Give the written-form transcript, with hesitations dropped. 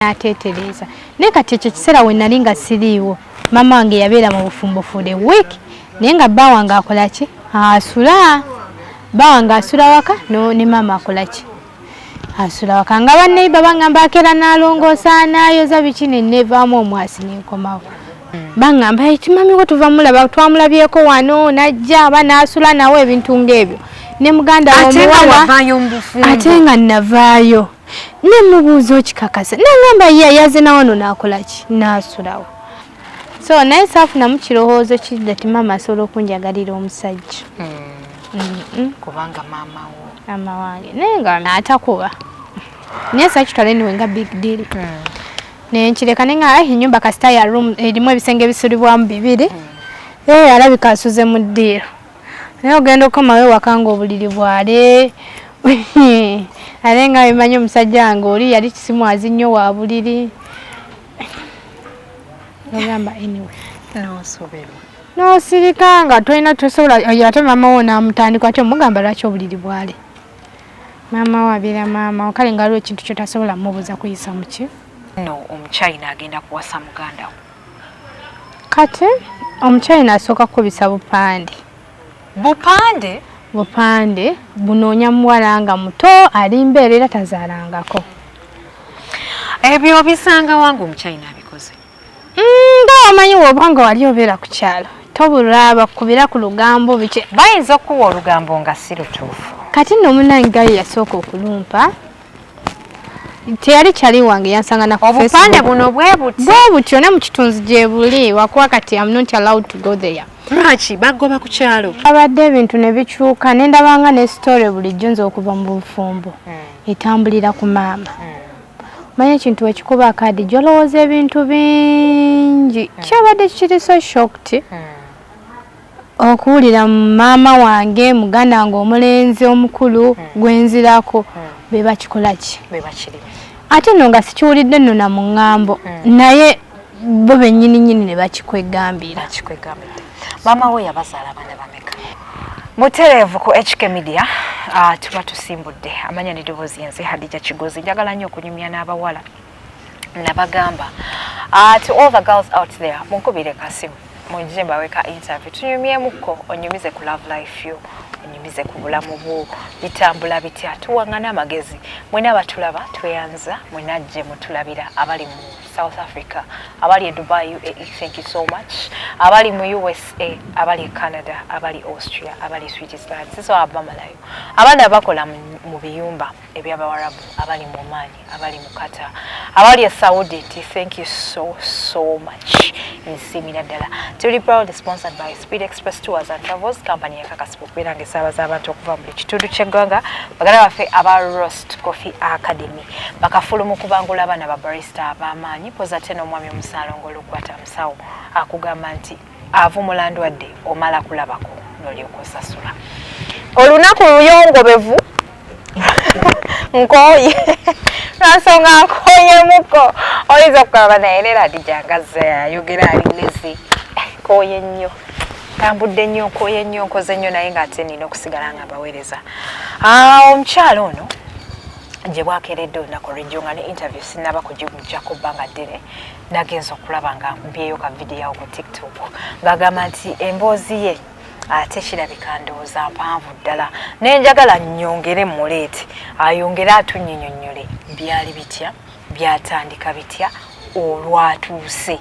Atetereza ne kati ekyo kiseera we nali nga siriiwo mama wange yabeera mu bufumbo for the week naye nga Bawange akola ki asula Bawange asula waka no ne mama akola ki asula waka nga banne babangamba akera nalongoosa nayoza bikini nevaamu omwasi nenkomawo bangamba eti mami ko tuva mulaba twamulabyeko wano najja abana asula nawe ebintu ng'ebyo ne muganda omuwala ate nga navaayo nemubuuzo kikakasa nangamba yaze nawono nakola ki nasulawo so naye saafuna mu kirowoozo kidda ti mama asobola okunjagalira omusajja kubanga mama wange naye nga naatakuba naye sakitwala niwe nga big deal naye nkireka naye nga ennyumba kasita ya room erimu ebisenge bisulibwamu bibiri alabika asuze mu ddiiro naye ogenda okomawo ewaka nga obuliri bwale ale nga bimanyi omusajja wange oli yali kisimwazi nnyo wa buliri ogamba anyway nosirika nga tolina tosobola ate mama wo namutandika ati omugamba lwaki obuliri bwale mama wabira mama kale nga waliwo ekintu kyotasobola mubuuza kuyisa muki omuchina agenda kuwasa muganda wo kati omuchina asooka kukubisa bupande bunoonya muwala nga muto alimbeera era tazaalangako ebyo bisanga wange omuchina abikoze nga wamanyi wobanga wali obeera ku kyalo tobulwa bakubira ku lugambo biki bayinza okuwa olugambo nga si lutuufu kati nno munangayo yasooka okulumpa teyali kyali wange yansanga na obupande buno bwe butyo ne mu kitunzi gye buli wakuwa kati I'm not allowed to go there. Lwaki bagoba ku kyalo? Abadde ebintu ne bikyuka ne ndabanga ne story bulijjo nze okuva mu bufumbo etambulira ku maama. Manya ekintu ekikuba akadi gyolowooza ebintu bingi kyabadde kiri so shocked okuwulira maama wange muganda wange omulenzi omukulu gwenzirako be bakikola ki ate nno nga sikiwulidde nno na mu ŋŋambo naye bo bennyini ne bakikwegambira. Mama we yabazaala abaana bameka? Mutereevu ku HK Media tuba tusimbudde amanya n'eddoboozi yenze Hadija Kigozi njagala nnyo okunyumya n'abawala nabagamba to all the girls out there munkubire kasimu munjije mbaweka interview tunyumyemukko onyumize ku love life yo onyumize ku bulamu bwo bitambula bitya tuwangana amagezi mwena abatulaba tweyanza mwenajje mutulabira abali mu South Africa abali e Dubai UAE thank you so much abali mu USA abali e Canada abali Austria abali Switzerland siso abamalayo abandi abakola mu biyumba eby'abawarabu abali mu Mali abali mu Qatar abali e Saudi thank you so much insimira ddala tuli proudly sponsored by Speed Express Tours and Travels company yakakasipokubera ngesabaza abantu okuva mu kitundu ky'eggwanga bagala baffe aba Roast Coffee Academy bakafulumu kubangula abaana ba barista ab'amaanyi poza tena omwami omusalongo olukwata musawo akugamba nti avumulandu wadde omala kulabako n'olyoka osasula olunaku luyongobevu nkoye nasonga nkoye muko oyinza okukaba naye leero adijangaza yayogera alinezi nkoye nnyo tambudde nnyo nkoye nnyo nkoze nnyo naye ng'ate nina okusigala nga baweereza omukyalo ono gye bwakeeredde olunaku olw'ejjo nga ne interview sinaba kugimujjako bbanga ddene nagenza okulaba nga mbyeyo ka vidiyo ku TikTok ng'agamba nti emboozi ye ate kirabika ndowooza mpanvu ddala naye njagala nnyongere muleete ayongere atunnyinnyonnyole byali bitya byatandika bitya olwatuuse